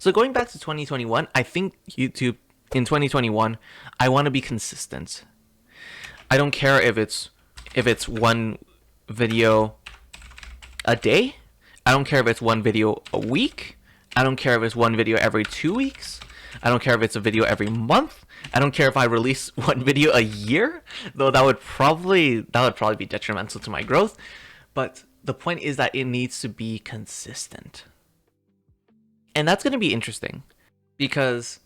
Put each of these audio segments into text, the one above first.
So going back to 2021, I think YouTube in 2021, I want to be consistent. I don't care if it's one video a day. I don't care if it's one video a week. I don't care if it's one video every 2 weeks. I don't care if it's a video every month. I don't care if I release one video a year, though that would probably be detrimental to my growth. But the point is that it needs to be consistent. And that's going to be interesting because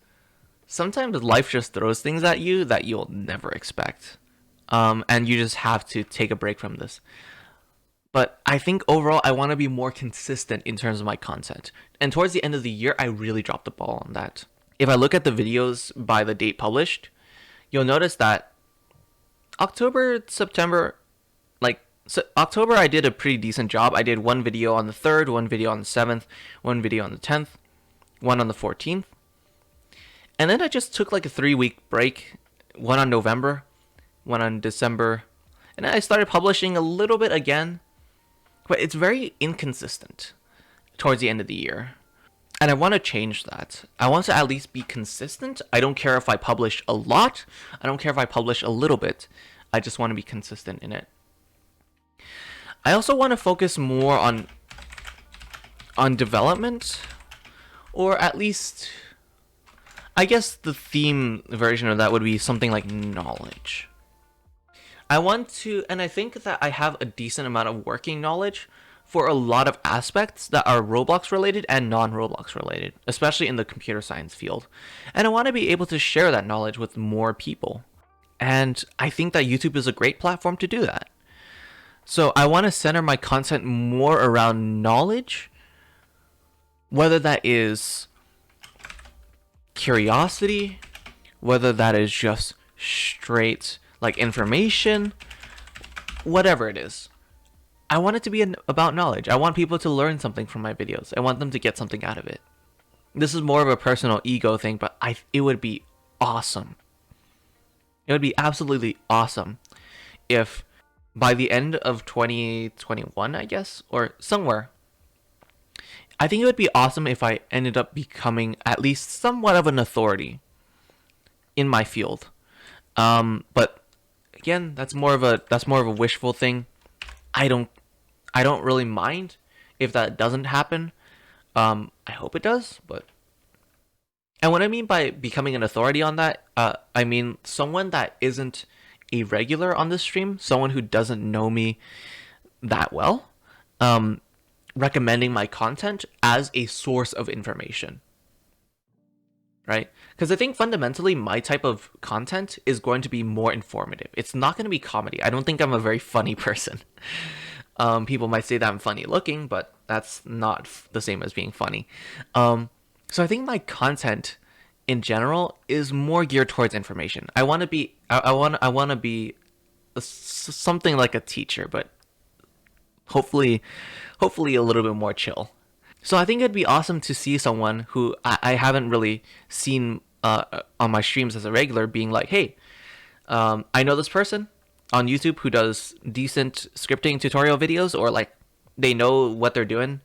sometimes life just throws things at you that you'll never expect. And you just have to take a break from this. But I think overall, I want to be more consistent in terms of my content. And towards the end of the year, I really dropped the ball on that. If I look at the videos by the date published, you'll notice that October, September, October, I did a pretty decent job. I did one video on the 3rd, one video on the 7th, one video on the 10th, one on the 14th. And then I just took like a 3-week break, one on November, one on December, and then I started publishing a little bit again, but it's very inconsistent towards the end of the year. And I want to change that. I want to at least be consistent. I don't care if I publish a lot. I don't care if I publish a little bit. I just want to be consistent in it. I also want to focus more on development, or at least, I guess the theme version of that would be something like knowledge. I want to, and I think that I have a decent amount of working knowledge for a lot of aspects that are Roblox related and non-Roblox related, especially in the computer science field. And I want to be able to share that knowledge with more people. And I think that YouTube is a great platform to do that. So I want to center my content more around knowledge, whether that is curiosity, whether that is just straight like information, whatever it is. I want it to be about knowledge. I want people to learn something from my videos. I want them to get something out of it. This is more of a personal ego thing, but it would be awesome. It would be absolutely awesome if by the end of 2021, I guess, or somewhere, I think it would be awesome if I ended up becoming at least somewhat of an authority in my field. But again, that's more of a wishful thing. I don't really mind if that doesn't happen. I hope it does, but. And what I mean by becoming an authority on that, I mean someone that isn't a regular on the stream, someone who doesn't know me that well, recommending my content as a source of information. Right? Because I think fundamentally my type of content is going to be more informative. It's not going to be comedy. I don't think I'm a very funny person. People might say that I'm funny looking, but that's not the same as being funny. So I think my content in general is more geared towards information. I want to be something like a teacher, but hopefully a little bit more chill. So I think it'd be awesome to see someone who I haven't really seen on my streams as a regular being like, hey, I know this person on YouTube who does decent scripting tutorial videos, or like they know what they're doing.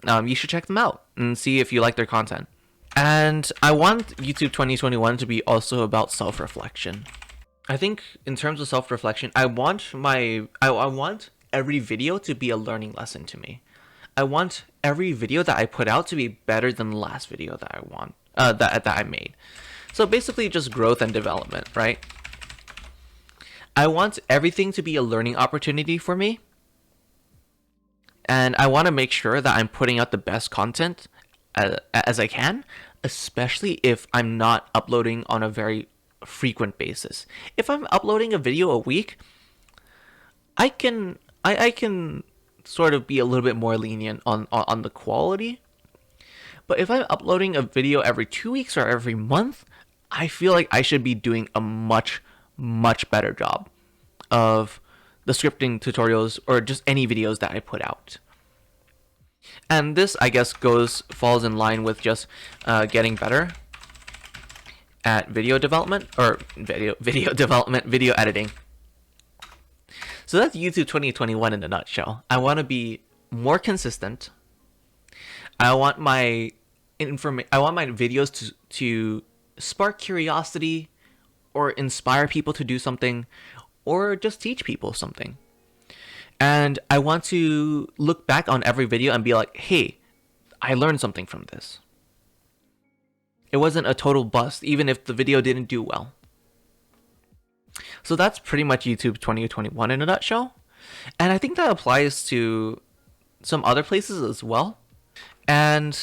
You should check them out and see if you like their content. And I want YouTube 2021 to be also about self-reflection. I think in terms of self-reflection, I want every video to be a learning lesson to me. I want every video that I put out to be better than the last video that I made. So basically just growth and development, right? I want everything to be a learning opportunity for me. And I want to make sure that I'm putting out the best content as I can, especially if I'm not uploading on a very frequent basis. If I'm uploading a video a week, I can sort of be a little bit more lenient on the quality. But if I'm uploading a video every 2 weeks or every month, I feel like I should be doing a much better job of the scripting tutorials or just any videos that I put out. And this, I guess, falls in line with just getting better at video development, or video editing. So that's YouTube 2021 in a nutshell. I want to be more consistent. I want my I want my videos to spark curiosity or inspire people to do something or just teach people something. And I want to look back on every video and be like, hey, I learned something from this. It wasn't a total bust, even if the video didn't do well. So that's pretty much YouTube 2021 in a nutshell. And I think that applies to some other places as well. And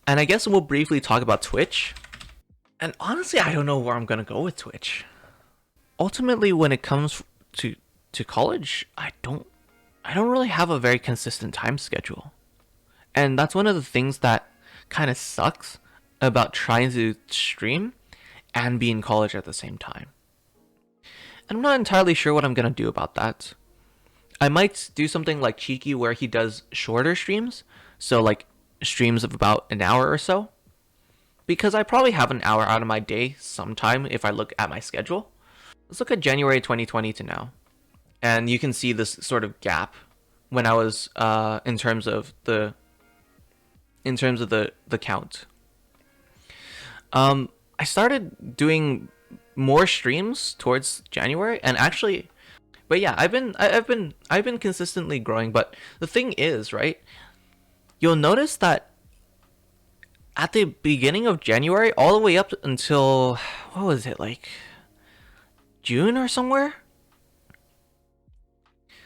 I guess we'll briefly talk about Twitch. And honestly, I don't know where I'm going to go with Twitch. Ultimately, when it comes to college, I don't really have a very consistent time schedule. And that's one of the things that kind of sucks about trying to stream and be in college at the same time. And I'm not entirely sure what I'm going to do about that. I might do something like Cheeky where he does shorter streams. So like streams of about an hour or so. Because I probably have an hour out of my day sometime if I look at my schedule. Let's look at January 2020 to now. And you can see this sort of gap when I was in terms of the count. I started doing more streams towards January, and actually, but yeah, I've been consistently growing. But the thing is, right? You'll notice that at the beginning of January, all the way up until what was it, like June or somewhere?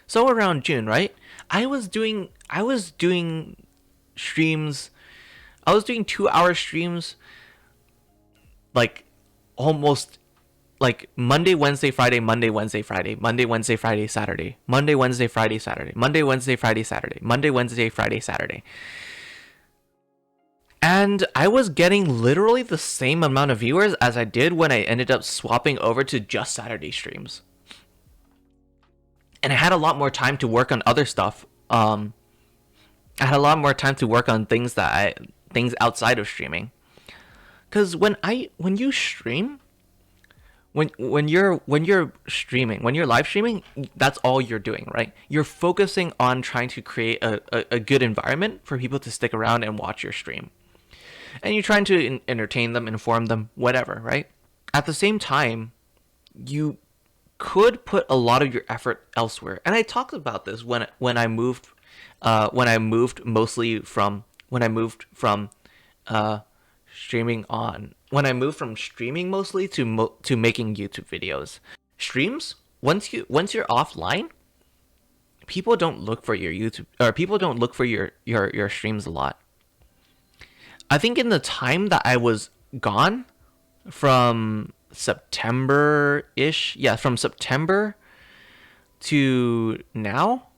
So around June, right? I was doing streams. I was doing 2-hour streams like almost like Monday, Wednesday, Friday, Monday, Wednesday, Friday, Monday, Wednesday, Friday, Saturday, Monday, Wednesday, Friday, Saturday, Monday, Wednesday, Friday, Saturday, Monday, Wednesday, Friday, Saturday. And I was getting literally the same amount of viewers as I did when I ended up swapping over to just Saturday streams. And I had a lot more time to work on other stuff. I had a lot more time to work on things outside of streaming. Cause when you stream, when you're streaming, when you're live streaming, that's all you're doing, right? You're focusing on trying to create a good environment for people to stick around and watch your stream. And you're trying to entertain them, inform them, whatever, right? At the same time, you could put a lot of your effort elsewhere. And I talked about this when I moved mostly from streaming on. When I moved from streaming mostly to making YouTube videos. Streams, once you're offline, people don't look for your YouTube, or people don't look for your streams a lot. I think in the time that I was gone from September-ish, from September to now,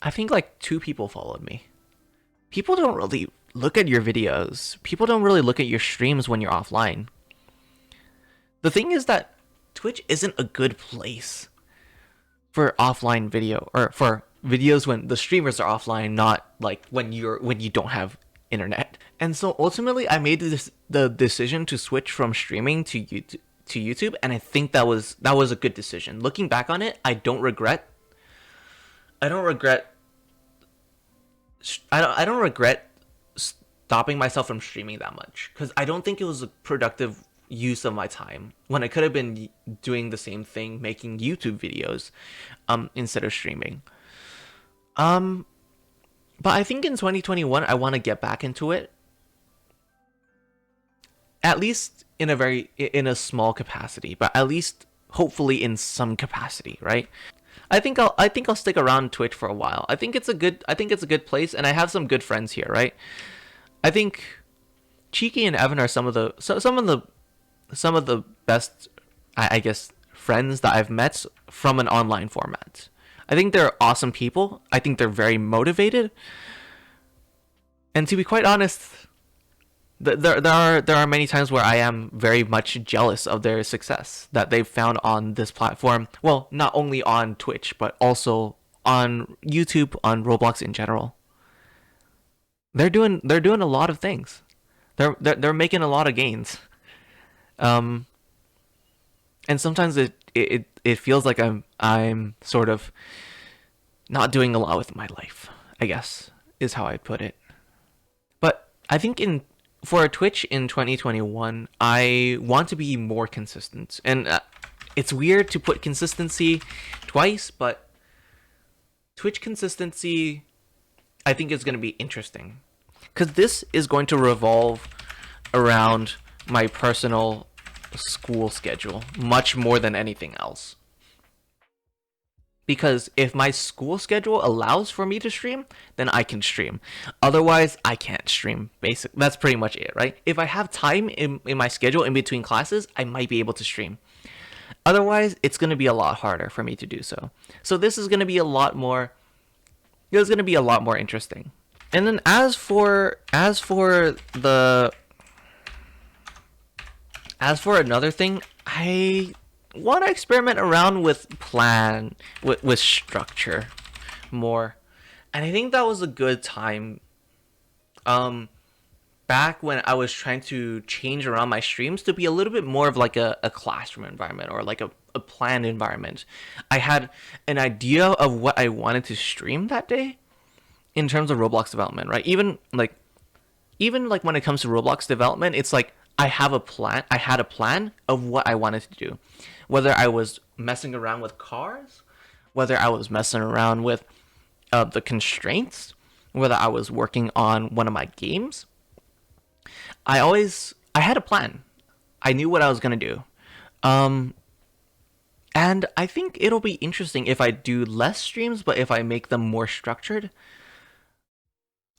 I think like 2 people followed me. People don't really look at your videos. People don't really look at your streams when you're offline. The thing is that Twitch isn't a good place for offline video, or for videos when the streamers are offline, not like when you don't have internet. And so ultimately I made the decision to switch from streaming to YouTube, and I think that was a good decision. Looking back on it, I don't regret stopping myself from streaming that much, because I don't think it was a productive use of my time when I could have been doing the same thing, making YouTube videos instead of streaming. But I think in 2021 I want to get back into it, at least in a small capacity, but at least hopefully in some capacity, right? I think I'll stick around Twitch for a while. I think it's a good place, and I have some good friends here, right? I think Cheeky and Evan are some of the best, I guess, friends that I've met from an online format. I think they're awesome people. I think they're very motivated. And to be quite honest, there are many times where I am very much jealous of their success that they've found on this platform. Well, not only on Twitch, but also on YouTube, on Roblox in general. They're doing a lot of things. They're making a lot of gains. And sometimes it feels like I'm sort of not doing a lot with my life, I guess, is how I'd put it. But I think in for Twitch in 2021, I want to be more consistent. And it's weird to put consistency twice, but Twitch consistency I think is going to be interesting. Cuz this is going to revolve around my personal school schedule much more than anything else. Because if my school schedule allows for me to stream, then I can stream. Otherwise, I can't stream. Basically, that's pretty much it, right? If I have time in my schedule in between classes, I might be able to stream. Otherwise, it's going to be a lot harder for me to do so. So this is going to be a lot more. It's going to be a lot more interesting. And then as for another thing, I want to experiment around with with structure more. And I think that was a good time back when I was trying to change around my streams to be a little bit more of like a classroom environment or like a planned environment. I had an idea of what I wanted to stream that day in terms of Roblox development, right? Even like when it comes to Roblox development, it's like I have a plan. I had a plan of what I wanted to do, whether I was messing around with cars, whether I was messing around with the constraints, whether I was working on one of my games. I had a plan. I knew what I was gonna do. Um, and I think it'll be interesting if I do less streams, but if I make them more structured,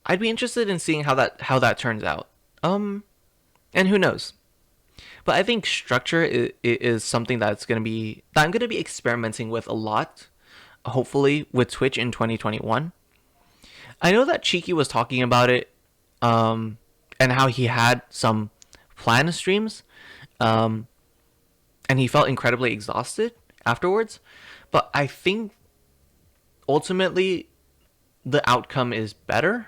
I'd be interested in seeing how that turns out. And who knows? But I think structure is something that I'm gonna be experimenting with a lot. Hopefully with Twitch in 2021. I know that Cheeky was talking about it, and how he had some planned streams, um, and he felt incredibly exhausted afterwards. But I think ultimately the outcome is better.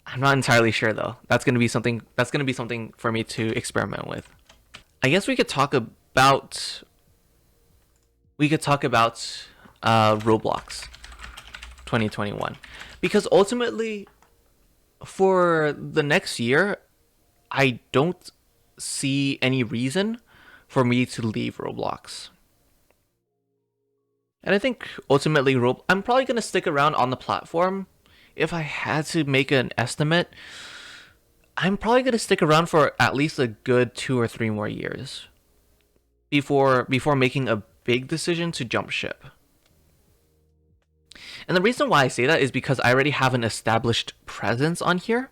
I'm not entirely sure though. That's gonna be something. That's gonna be something for me to experiment with. I guess we could talk about Roblox 2021 because ultimately for the next year, I don't see any reason for me to leave Roblox. And I think ultimately, I'm probably gonna stick around on the platform. If I had to make an estimate, I'm probably gonna stick around for at least a good 2 or 3 more years before making a big decision to jump ship. And the reason why I say that is because I already have an established presence on here.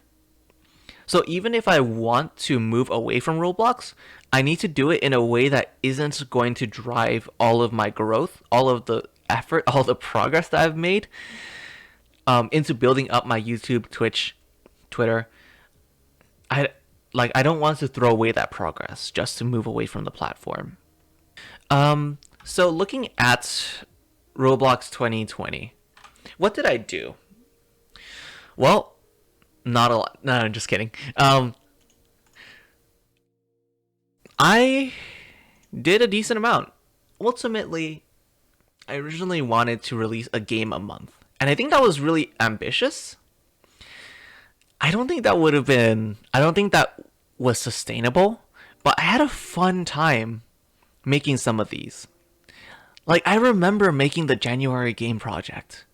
So even if I want to move away from Roblox, I need to do it in a way that isn't going to drive all of my growth, all of the effort, all the progress that I've made into building up my YouTube, Twitch, Twitter. I don't want to throw away that progress just to move away from the platform. So looking at Roblox 2020, what did I do? Well, not a lot. No, I'm just kidding. I did a decent amount. Ultimately, I originally wanted to release a game a month, and I think that was really ambitious. I don't think that would have been. I don't think that was sustainable. But I had a fun time making some of these. Like I remember making the January game project.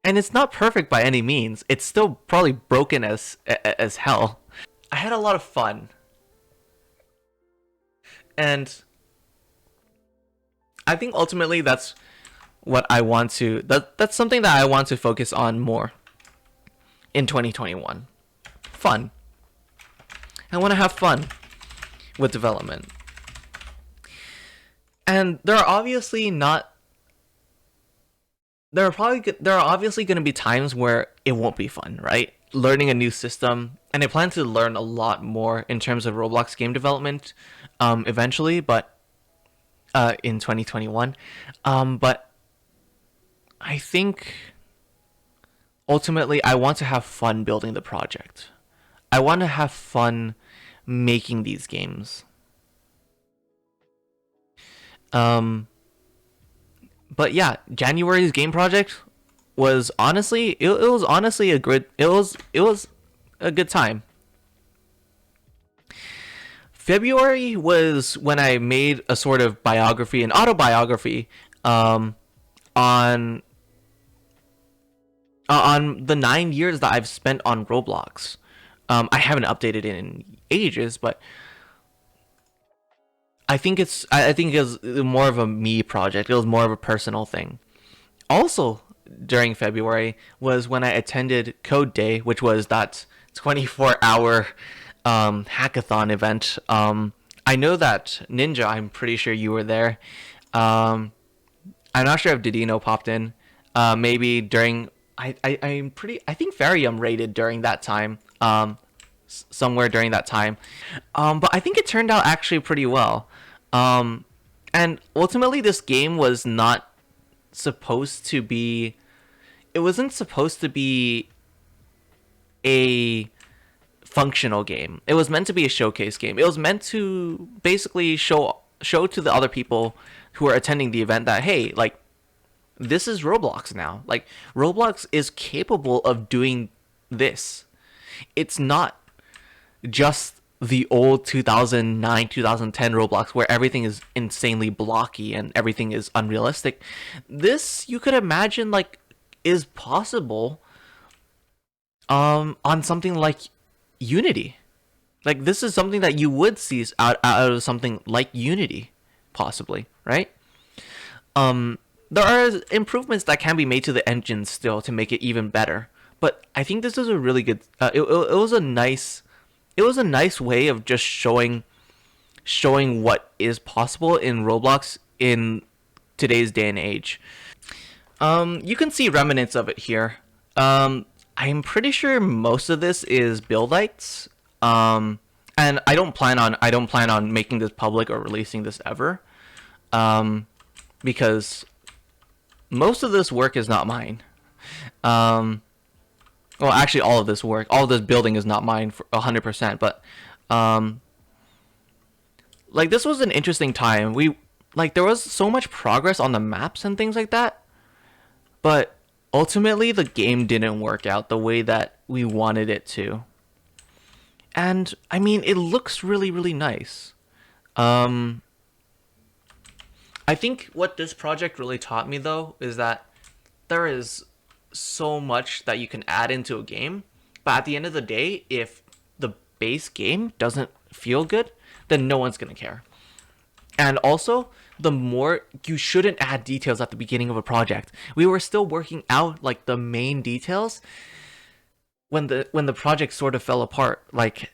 And it's not perfect by any means. It's still probably broken as hell. I had a lot of fun. And I think ultimately that's what I want to that's something that I want to focus on more in 2021. Fun. I want to have fun with development. And there are obviously going to be times where it won't be fun, right? Learning a new system, and I plan to learn a lot more in terms of Roblox game development eventually, but in 2021. But I think ultimately I want to have fun building the project. I want to have fun making these games. But yeah, January's game project was honestly it was honestly a good it was a good time. February was when I made a sort of biography, an autobiography, on on the 9 years that I've spent on Roblox. I haven't updated it in ages, but I think it was more of a me project. It was more of a personal thing. Also, during February was when I attended Code Day, which was that 24-hour hackathon event. I know that Ninja, I'm pretty sure you were there. Um, I'm not sure if Didino popped in. Maybe during I'm pretty I think Farium rated during that time. Somewhere during that time. But I think it turned out actually pretty well. Um, and ultimately, this game was not supposed to be. It wasn't supposed to be a functional game. It was meant to be a showcase game. It was meant to basically show to the other people who are attending the event that, hey, like, this is Roblox now. Like, Roblox is capable of doing this. It's not just the old 2009 2010 Roblox where everything is insanely blocky and everything is unrealistic. This, you could imagine, like, is possible on something like Unity. Like, this is something that you would see out of something like Unity, possibly, right? There are improvements that can be made to the engine still to make it even better, but I think this is a really good. It was a nice, it was a nice way of just showing what is possible in Roblox in today's day and age. You can see remnants of it here. I'm pretty sure most of this is buildites. And I don't plan on making this public or releasing this ever. Because most of this work is not mine. Well, actually, all of this work, all of this building is not mine for 100%. But like, this was an interesting time. There was so much progress on the maps and things like that, but ultimately the game didn't work out the way that we wanted it to. And I mean, it looks really, really nice. I think what this project really taught me, though, is that there is so much that you can add into a game, but at the end of the day, if the base game doesn't feel good, then no one's gonna care. And also, the more you shouldn't add details at the beginning of a project. We were still working out like the main details when the project sort of fell apart. Like,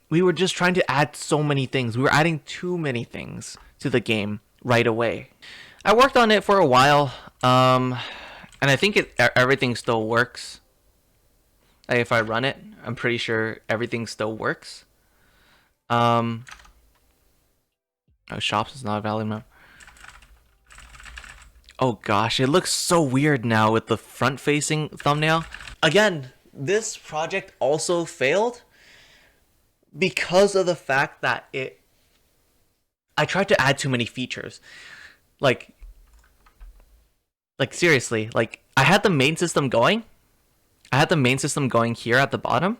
we were just trying to add so many things. We were adding too many things to the game right away. I worked on it for a while, and I think everything still works. Like, if I run it, I'm pretty sure everything still works. Oh, shops is not a valid map. Oh gosh, it looks so weird now with the front-facing thumbnail. Again, this project also failed because of the fact that I tried to add too many features. Like seriously, like, I had the main system going. I had the main system going here at the bottom.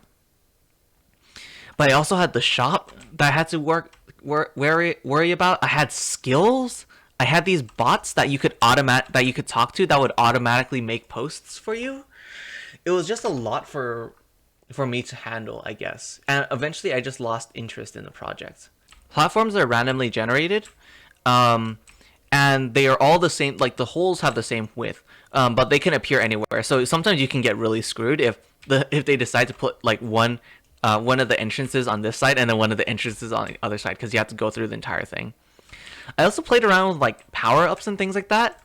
But I also had the shop that I had to worry about. I had skills. I had these bots that you could talk to that would automatically make posts for you. It was just a lot for me to handle, I guess. And eventually I just lost interest in the project. Platforms are randomly generated. And they are all the same, like, the holes have the same width. But they can appear anywhere. So sometimes you can get really screwed if they decide to put like one of the entrances on this side and then one of the entrances on the other side, because you have to go through the entire thing. I also played around with like power-ups and things like that,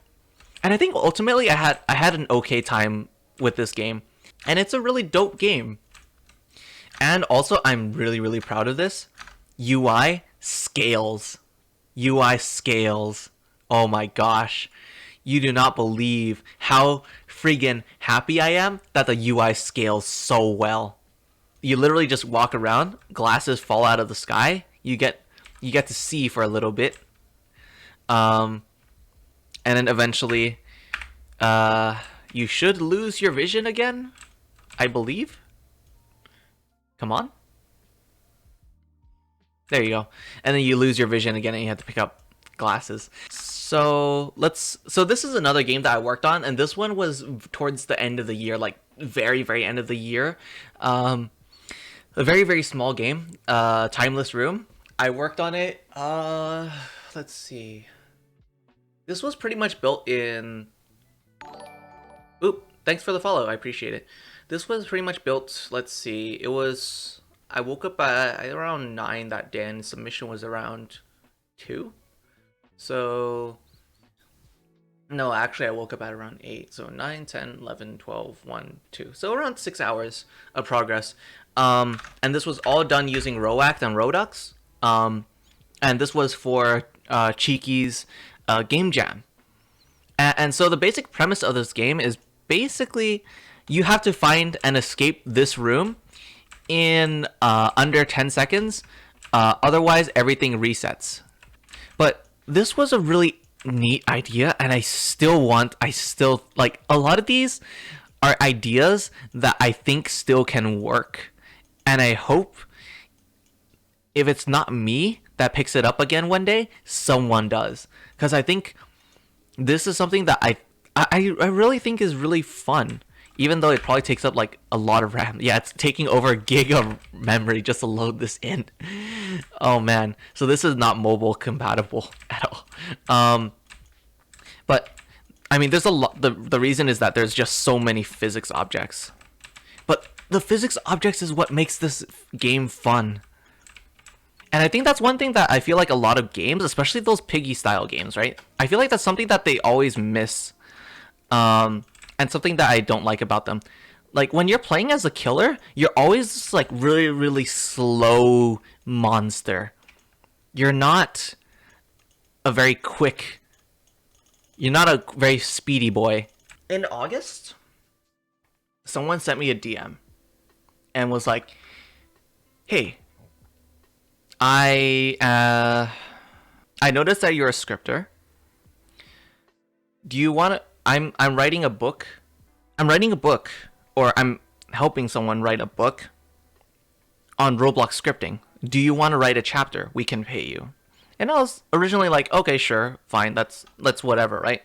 and I think ultimately I had an okay time with this game, and it's a really dope game. And also, I'm really, really proud of this. UI scales. UI scales. Oh my gosh. You do not believe how friggin' happy I am that the UI scales so well. You literally just walk around, glasses fall out of the sky, you get to see for a little bit. And then eventually, you should lose your vision again, I believe. Come on. There you go. And then you lose your vision again and you have to pick up glasses. So this is another game that I worked on, and this one was towards the end of the year, like very, very end of the year. A very, very small game, Timeless Room. I worked on it, let's see. This was pretty much built in... Oop, thanks for the follow, I appreciate it. This was pretty much built, let's see, it was... I woke up at around 9 that day, and submission was around 2. So... No, actually I woke up at around 8. So 9, 10, 11, 12, 1, 2. So around 6 hours of progress. And this was all done using Roact and Rodux. And this was for Cheeky's Game Jam. And so the basic premise of this game is basically you have to find and escape this room in under 10 seconds. Otherwise, everything resets. But this was a really neat idea, and I still like a lot of these are ideas that I think still can work. And I hope if it's not me that picks it up again one day, someone does. Because I think this is something that I really think is really fun. Even though it probably takes up like a lot of RAM. Yeah, it's taking over a gig of memory just to load this in. Oh man. So this is not mobile compatible at all. But I mean, there's a lot. The reason is that there's just so many physics objects. But the physics objects is what makes this game fun. And I think that's one thing that I feel like a lot of games, especially those piggy style games, right? I feel like that's something that they always miss. And something that I don't like about them. Like, when you're playing as a killer, you're always just, like, really, really slow monster. You're not a very quick... You're not a very speedy boy. In August, someone sent me a DM and was like, hey, I noticed that you're a scripter. Do you want to... I'm writing a book. Or I'm helping someone write a book on Roblox scripting. Do you want to write a chapter? We can pay you. And I was originally like, okay, sure, fine, that's whatever, right?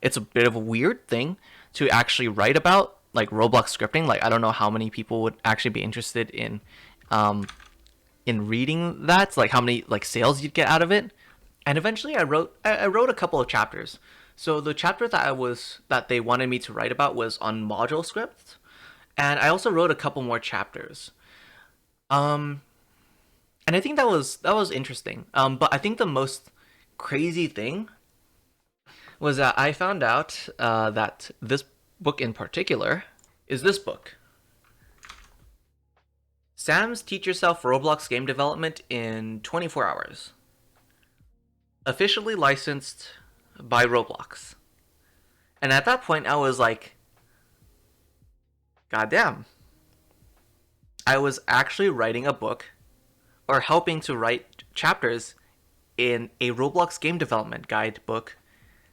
It's a bit of a weird thing to actually write about, like Roblox scripting. Like, I don't know how many people would actually be interested in reading that. Like, how many like sales you'd get out of it. And eventually, I wrote a couple of chapters. So the chapter that they wanted me to write about was on module script, and I also wrote a couple more chapters. And I think that was interesting. But I think the most crazy thing was that I found out that this book in particular is this book. Sam's Teach Yourself Roblox Game Development in 24 Hours. Officially licensed by Roblox. And at that point I was like, God damn. I was actually writing a book or helping to write chapters in a Roblox game development guide book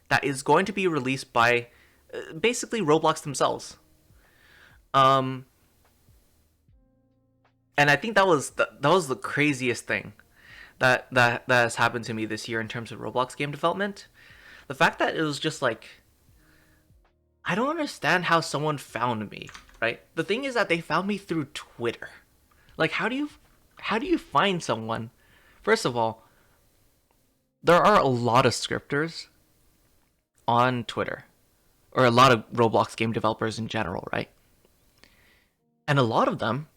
that is going to be released by basically Roblox themselves. And I think that was the craziest thing that has happened to me this year in terms of Roblox game development. The fact that it was just like, I don't understand how someone found me, right? The thing is that they found me through Twitter. Like, how do you find someone? First of all, there are a lot of scripters on Twitter, or a lot of Roblox game developers in general, right? And a lot of them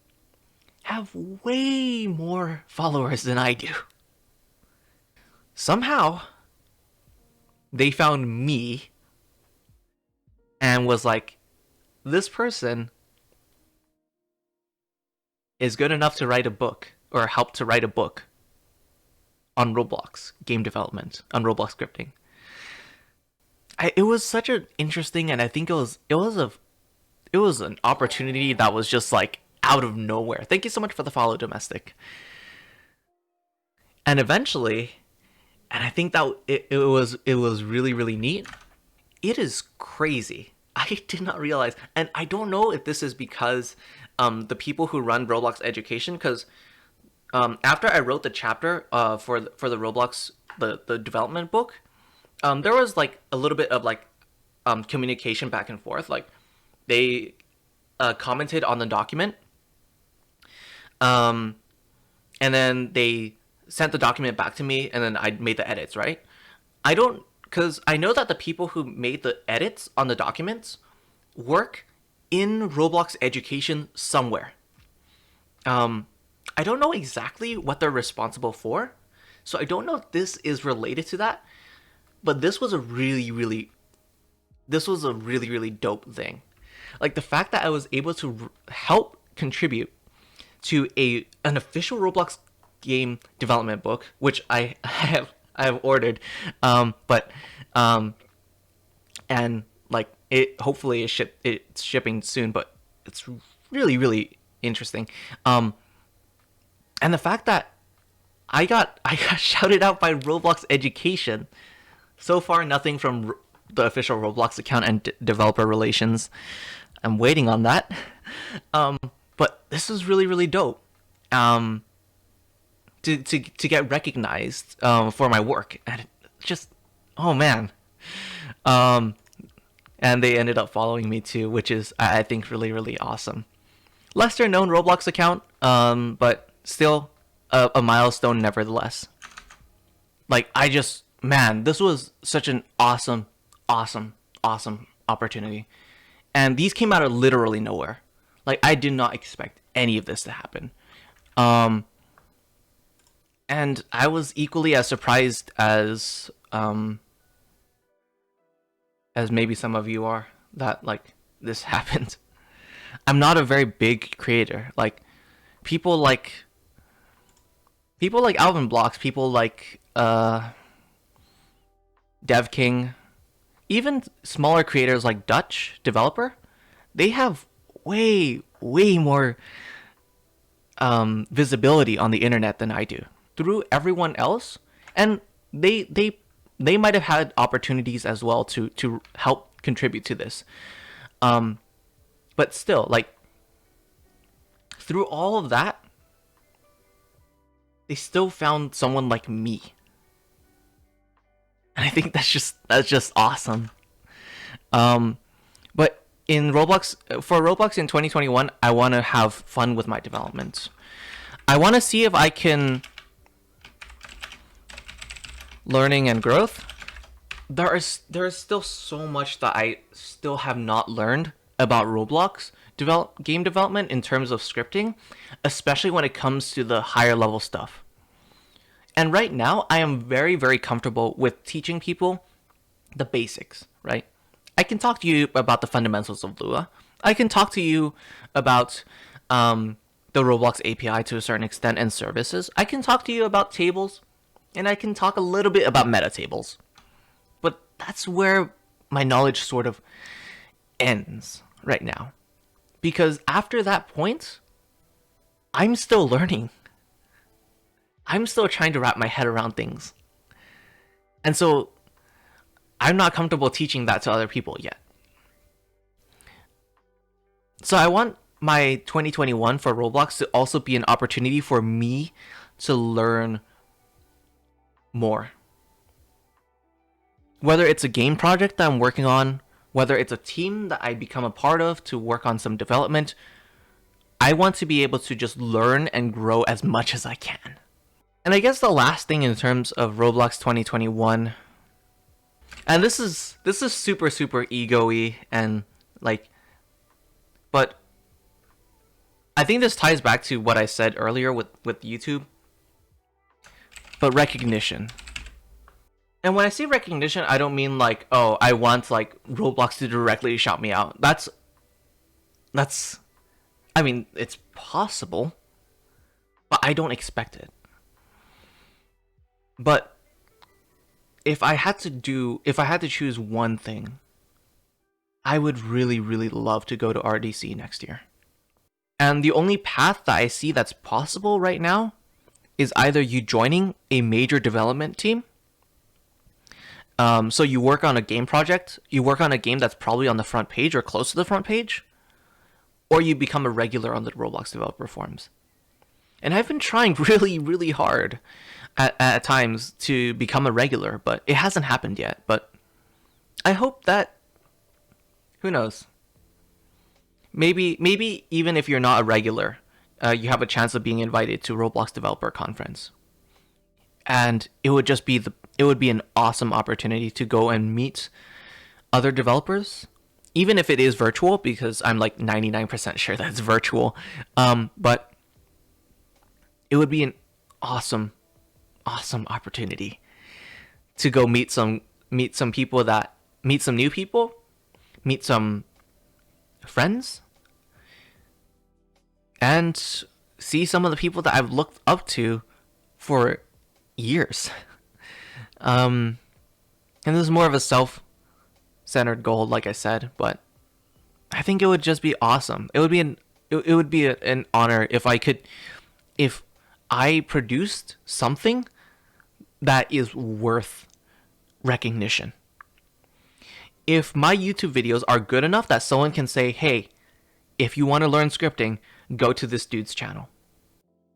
have way more followers than I do. Somehow, they found me and was like, this person is good enough to write a book, or help to write a book on Roblox game development, on Roblox scripting. It was such an interesting, and I think it was an opportunity that was just like out of nowhere. Thank you so much for the follow, Domestic. And eventually, and I think that it was really, really neat. It is crazy. I did not realize, and I don't know if this is because the people who run Roblox Education, because after I wrote the chapter for the Roblox the development book, there was like a little bit of like communication back and forth. Like they commented on the document, and then they sent the document back to me, and then I made the edits. Right? I don't, because I know that the people who made the edits on the documents work in Roblox Education somewhere. I don't know exactly what they're responsible for, so I don't know if this is related to that. But this was a really, really dope thing. Like the fact that I was able to help contribute to an official Roblox game development book, which I have ordered, but and like it hopefully it's shipping soon, but it's really interesting. And the fact that I got shouted out by Roblox Education. So far, nothing from the official Roblox account and developer relations. I'm waiting on that. But this is really dope. To get recognized for my work, and just, oh man. And they ended up following me too, which is I think really awesome. Lesser known Roblox account, but still a milestone nevertheless. Like man, this was such an awesome opportunity. And these came out of literally nowhere. Like I did not expect any of this to happen. And I was equally as surprised as maybe some of you are that like this happened. I'm not a very big creator. Like people like Alvin Blocks, people like Dev King, even smaller creators like Dutch Developer, they have way more visibility on the internet than I do through everyone else, and they might have had opportunities as well to help contribute to this, but still, like through all of that, they still found someone like me. And I think that's just awesome. But in Roblox, for Roblox in 2021, I want to have fun with my development. I want to see if I can learning and growth. There is still so much that I still have not learned about Roblox game development in terms of scripting, especially when it comes to the higher level stuff. And right now, I am very comfortable with teaching people the basics, right? I can talk to you about the fundamentals of Lua. I can talk to you about the Roblox API to a certain extent and services. I can talk to you about tables, and I can talk a little bit about meta tables. But that's where my knowledge sort of ends right now. Because after that point, I'm still learning. I'm still trying to wrap my head around things. And so I'm not comfortable teaching that to other people yet. So I want my 2021 for Roblox to also be an opportunity for me to learn more. Whether it's a game project that I'm working on, whether it's a team that I become a part of to work on some development, I want to be able to just learn and grow as much as I can. And I guess the last thing in terms of Roblox 2021, and this is super ego-y and like, but I think this ties back to what I said earlier with YouTube, but recognition. And when I say recognition, I don't mean like, oh, I want like Roblox to directly shout me out. That's, I mean, it's possible, but I don't expect it. But if I had to choose one thing, I would really love to go to RDC next year. And the only path that I see that's possible right now is either you joining a major development team. So you work on a game project, you work on a game that's probably on the front page or close to the front page, or you become a regular on the Roblox developer forums. And I've been trying really, really hard at times to become a regular, but it hasn't happened yet. But I hope that, who knows? Maybe even if you're not a regular, you have a chance of being invited to Roblox Developer Conference, and it would be an awesome opportunity to go and meet other developers, even if it is virtual, because I'm like 99% sure that it's virtual. But it would be an awesome opportunity to go meet some new people, meet some friends, and see some of the people that I've looked up to for years. And this is more of a self-centered goal, like I said, but I think it would just be awesome. It would be an honor if I produced something that is worth recognition. If my YouTube videos are good enough that someone can say, hey, if you want to learn scripting, go to this dude's channel.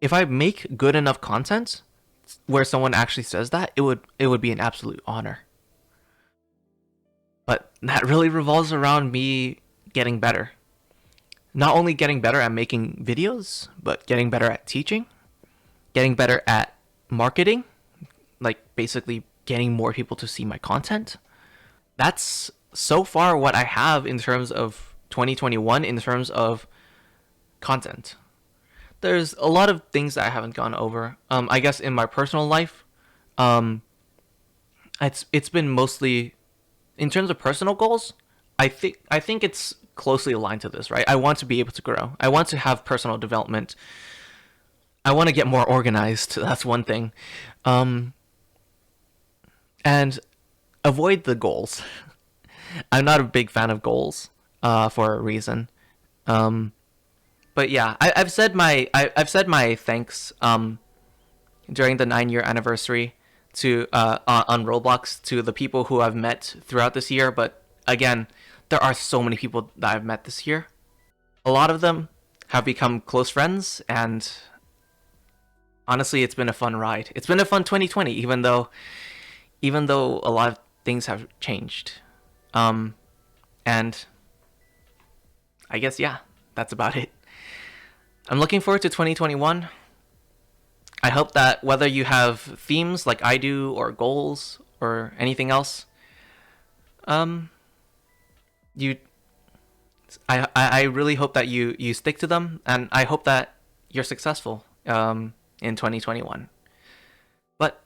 If I make good enough content where someone actually says that, it would be an absolute honor. But that really revolves around me getting better. Not only getting better at making videos, but getting better at teaching, getting better at marketing, like basically getting more people to see my content. That's so far what I have in terms of 2021 in terms of content. There's a lot of things that I haven't gone over. I guess in my personal life, it's been mostly in terms of personal goals. I think it's closely aligned to this, right? I want to be able to grow. I want to have personal development. I want to get more organized. That's one thing. And avoid the goals. I'm not a big fan of goals for a reason. But yeah, I've said my thanks during the 9-year anniversary to on Roblox to the people who I've met throughout this year. But again, there are so many people that I've met this year. A lot of them have become close friends, and honestly, it's been a fun ride. It's been a fun 2020, even though a lot of things have changed. And I guess, yeah, that's about it. I'm looking forward to 2021. I hope that whether you have themes like I do, or goals, or anything else, I really hope that you stick to them, and I hope that you're successful in 2021. But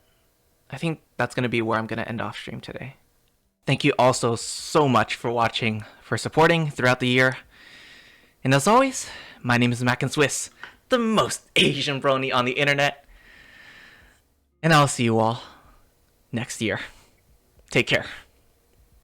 I think that's going to be where I'm going to end off stream today. Thank you also so much for watching, for supporting throughout the year. And as always, my name is MacAndSwiss, the most Asian brony on the internet. And I'll see you all next year. Take care.